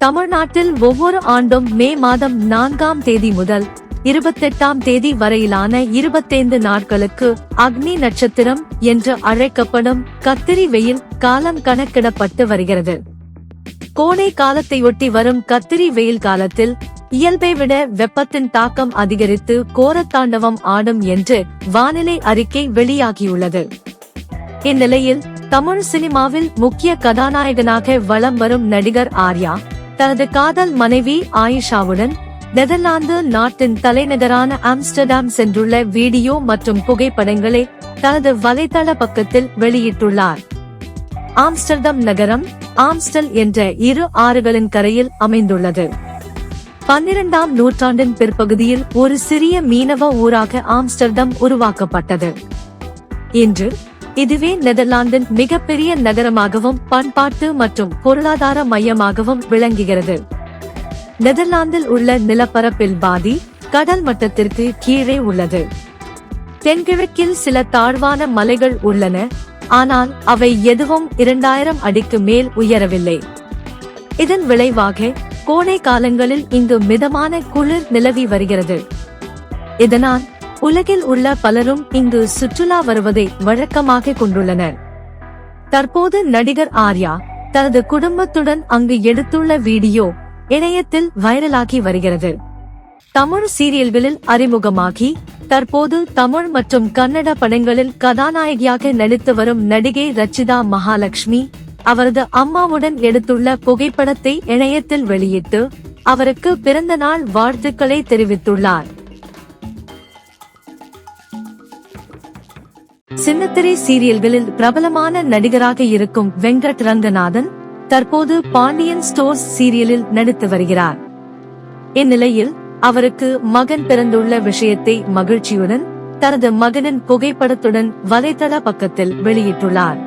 தமிழ்நாட்டில் ஒவ்வொரு ஆண்டும் மே மாதம் 4ஆம் தேதி முதல் 28ஆம் தேதி வரையிலான 25 நாட்களுக்கு அக்னி நட்சத்திரம் என்று அழைக்கப்படும் கத்திரி வெயில் காலம் கணக்கிடப்பட்டு வருகிறது. கோடை காலத்தையொட்டி வரும் கத்திரி வெயில் காலத்தில் இயல்பை விட வெப்பத்தின் தாக்கம் அதிகரித்து கோரத்தாண்டவம் ஆடும் என்று வானிலை அறிக்கை வெளியாகியுள்ளது. இந்நிலையில் தமிழ் சினிமாவில் முக்கிய கதாநாயகனாக வலம் வரும் நடிகர் ஆர்யா தனது காதல் மனைவி ஆயிஷாவுடன் நெதர்லாந்து நாட்டின் தலைநகரான ஆம்ஸ்டர்டாம் சென்றுள்ள வீடியோ மற்றும் புகைப்படங்களை தனது வலைதள பக்கத்தில் வெளியிட்டுள்ளார். ஆம்ஸ்டர்டாம் நகரம் ஆம்ஸ்டல் என்ற 2 ஆறுகளின் கரையில் அமைந்துள்ளது. 12ஆம் நூற்றாண்டின் பிற்பகுதியில் ஒரு சிறிய மீனவ ஊராக ஆம்ஸ்டர்டாம் உருவாக்கப்பட்டது. இன்று இதுவே நெதர்லாந்தின் மிகப்பெரிய நகரமாகவும் பண்பாட்டு மற்றும் பொருளாதார மையமாகவும் விளங்குகிறது. நெதர்லாந்தில் உள்ள நிலப்பரப்பில் பாதி கடல் மட்டத்திற்கு கீழே உள்ளது. தென்கிழக்கில் சில தாழ்வான மலைகள் உள்ளன, ஆனால் அவை எதுவும் 2000 அடிக்கு மேல் உயரவில்லை. இதன் விளைவாக கோடை காலங்களில் இங்கு மிதமான குளிர் நிலவி வருகிறது. இதனால் உலகில் உள்ள பலரும் இங்கு சுற்றுலா வருவதை வழக்கமாக கொண்டுள்ளனர். தற்போது நடிகர் ஆர்யா தனது குடும்பத்துடன் அங்கு எடுத்துள்ள வீடியோ இணையத்தில் வைரலாகி வருகிறது. தமிழ் சீரியல்களில் அறிமுகமாகி தற்போது தமிழ் மற்றும் கன்னட படங்களில் கதாநாயகியாக நடித்து வரும் நடிகை ரச்சிதா மகாலட்சுமி அவரது அம்மாவுடன் எடுத்துள்ள புகைப்படத்தை இணையத்தில் வெளியிட்டு அவருக்கு பிறந்த நாள் வாழ்த்துக்களை தெரிவித்துள்ளார். சின்னத்திரை சீரியல்களில் பிரபலமான நடிகராக இருக்கும் வெங்கட் ரங்கநாதன் தற்போது பாண்டியன் ஸ்டோர்ஸ் சீரியலில் நடித்து வருகிறார். இந்நிலையில் அவருக்கு மகன் பிறந்துள்ள விஷயத்தை மகிழ்ச்சியுடன் தனது மகனின் புகைப்படத்துடன் வலைதள பக்கத்தில் வெளியிட்டுள்ளார்.